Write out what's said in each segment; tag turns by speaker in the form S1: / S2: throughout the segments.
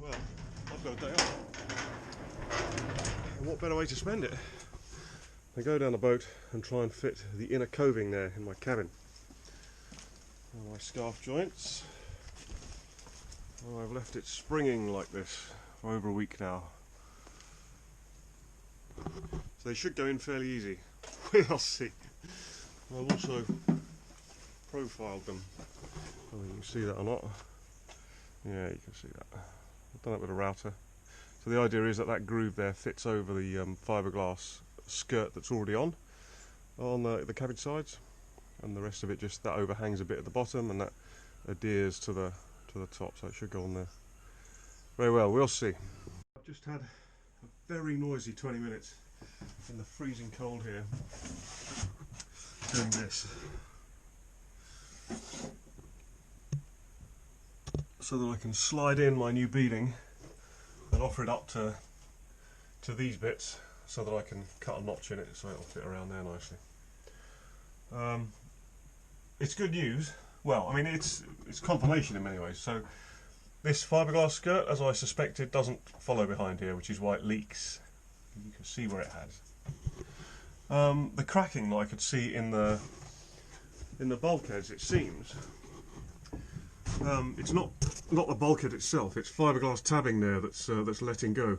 S1: Well, I've got a day off. And what better way to spend it than go down the boat and try and fit the inner coving there in my cabin. And my scarf joints. Well, I've left it springing like this for over a week now. So they should go in fairly easy. We'll see. I've also profiled them. I don't know if you can see that or not. Yeah, you can see that. I've done it with a router. So the idea is that that groove there fits over the fiberglass skirt that's already on the cabin sides, and the rest of it just that overhangs a bit at the bottom, and that adheres to the top, so it should go on there very well. We'll see. I've just had a very noisy 20 minutes in the freezing cold here doing this, so that I can slide in my new beading and offer it up to these bits, so that I can cut a notch in it so it'll fit around there nicely. It's good news. Well, I mean, it's confirmation in many ways. So this fiberglass skirt, as I suspected, doesn't follow behind here, which is why it leaks. You can see where it has. The cracking that I could see in the bulkheads, it seems, it's not the bulkhead itself. It's fiberglass tabbing there that's letting go,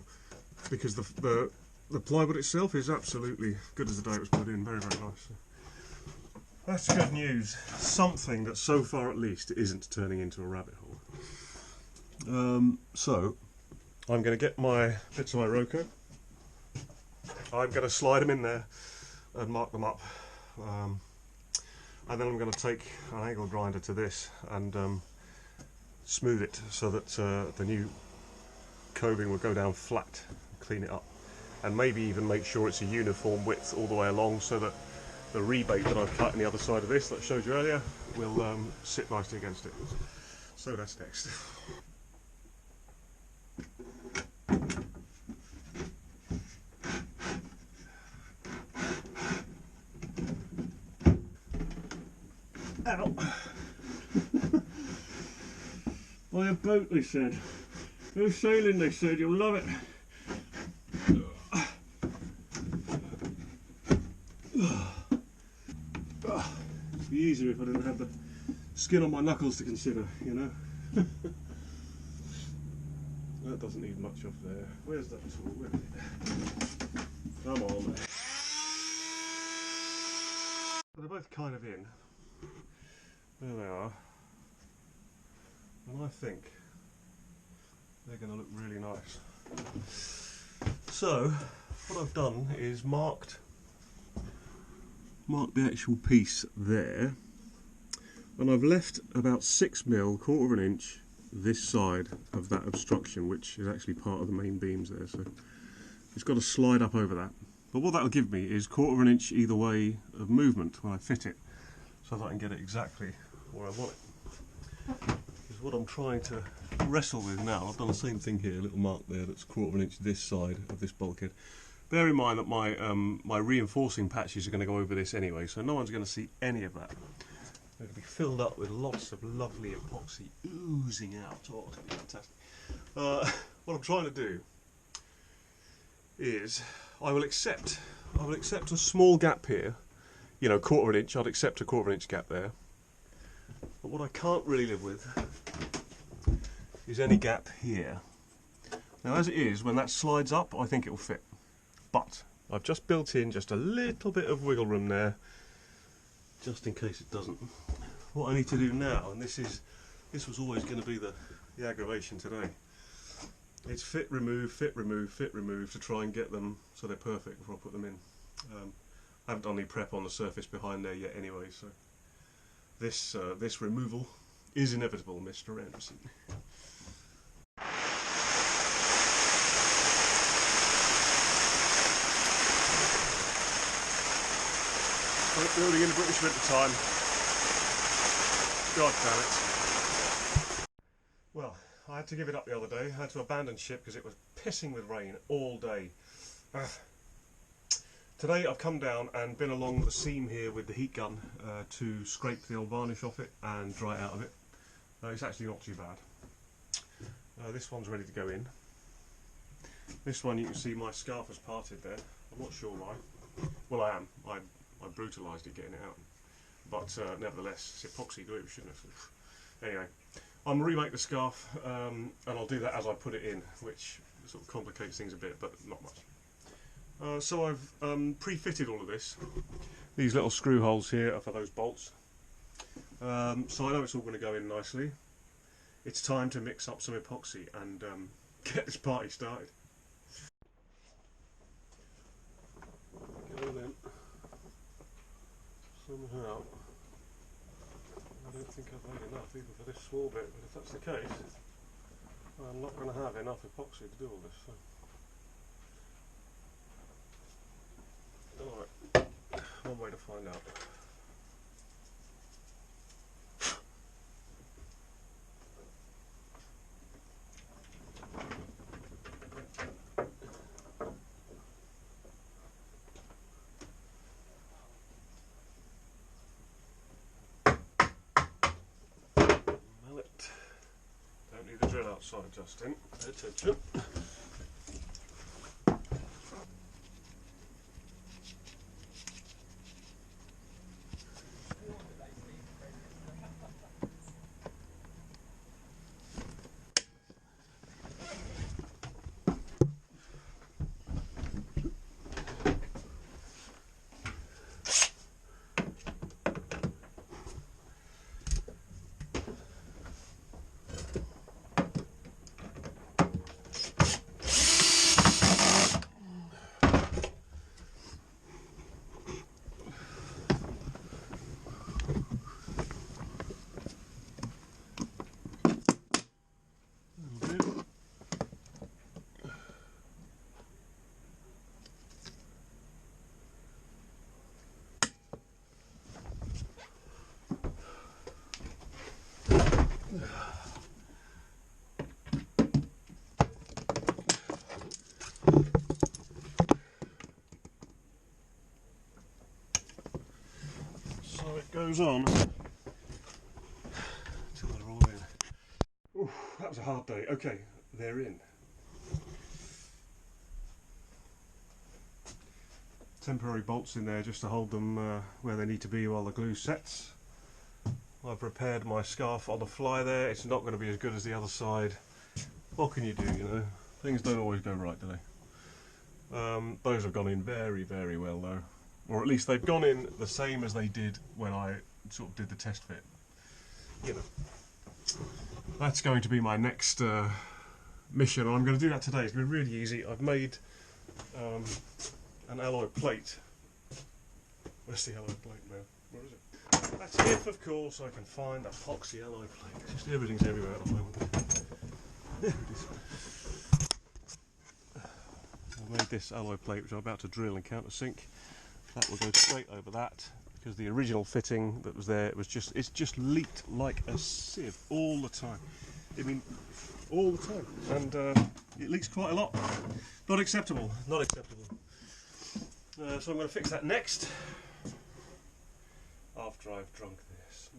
S1: because the plywood itself is absolutely good as the day it was put in. Very, very nice. That's good news. Something that so far at least isn't turning into a rabbit hole. So I'm going to get my bits of my Roco. I'm going to slide them in there and mark them up. And then I'm going to take an angle grinder to this and smooth it so that the new coving will go down flat, clean it up, and maybe even make sure it's a uniform width all the way along, so that the rebate that I've cut on the other side of this that I showed you earlier will sit nicely against it. So that's next. Ow! Buy a boat, they said. Go sailing, they said, you'll love it. It'd be easier if I didn't have the skin on my knuckles to consider, you know. That doesn't need much off there. Where's that tool? Where is it? Come on. They're both kind of in. There they are. And I think they're going to look really nice. So, what I've done is mark the actual piece there, and I've left about 6mm, quarter of an inch, this side of that obstruction, which is actually part of the main beams there, so it's got to slide up over that. But what that'll give me is quarter of an inch either way of movement when I fit it, so that I can get it exactly where I want it. Because what I'm trying to wrestle with now, I've done the same thing here, a little mark there that's quarter of an inch this side of this bulkhead. Bear in mind that my reinforcing patches are going to go over this anyway, so no one's going to see any of that. They're going to be filled up with lots of lovely epoxy oozing out. Oh, it's going to be fantastic. What I'm trying to do is I will accept a small gap here. You know, quarter of an inch. I'd accept a quarter of an inch gap there. But what I can't really live with is any gap here. Now, as it is, when that slides up, I think it will fit. But I've just built in just a little bit of wiggle room there, just in case it doesn't. What I need to do now, and this was always going to be the aggravation today, it's fit, remove, fit, remove, fit, remove, to try and get them so they're perfect before I put them in. I haven't done any prep on the surface behind there yet anyway, so this removal is inevitable, Mr. Anderson. Building in the British winter time. God damn it. Well, I had to give it up the other day. I had to abandon ship because it was pissing with rain all day. Today I've come down and been along the seam here with the heat gun to scrape the old varnish off it and dry it out of it. It's actually not too bad. This one's ready to go in. This one, you can see my scarf has parted there. I'm not sure why. Well, I am. I brutalised it getting it out. But nevertheless, it's epoxy, do it, shouldn't it? Anyway, I'm going to remake the scarf, and I'll do that as I put it in, which sort of complicates things a bit, but not much. So I've pre-fitted all of this. These little screw holes here are for those bolts. So I know it's all going to go in nicely. It's time to mix up some epoxy and get this party started. Get all in. Somehow, I don't think I've made enough even for this small bit, but if that's the case, I'm not going to have enough epoxy to do all this. So. Alright, one way to find out. Don't need the drill outside, Justin. Pay attention. So it goes on until they're all in. Oof, that was a hard day. Okay, they're in. Temporary bolts in there just to hold them where they need to be while the glue sets. I've repaired my scarf on the fly there. It's not going to be as good as the other side. What can you do, you know? Things don't always go right, do they? Those have gone in very, very well though. Or at least they've gone in the same as they did when I sort of did the test fit. You know. That's going to be my next mission, and I'm going to do that today. It's been really easy. I've made an alloy plate. Where's the alloy plate now? Where is it? That's if, of course, I can find that epoxy alloy plate. It's just everything's everywhere at the moment. There it is. I've made this alloy plate, which I'm about to drill and countersink. That will go straight over that, because the original fitting that was there, it's just leaked like a sieve all the time. I mean, all the time, and it leaks quite a lot. Not acceptable. Not acceptable. So I'm going to fix that next after I've drunk this.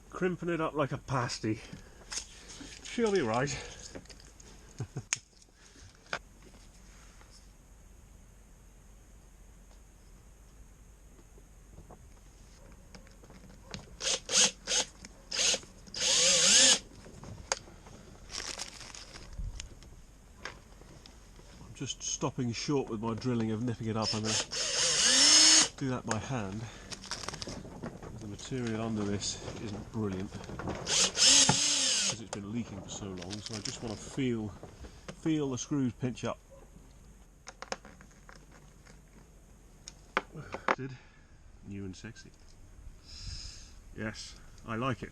S1: Crimping it up like a pasty. She'll be right. I'm just stopping short with my drilling of nipping it up. I'm going to do that by hand. The material under this isn't brilliant because it's been leaking for so long, so I just want to feel the screws pinch up. New and sexy. Yes, I like it.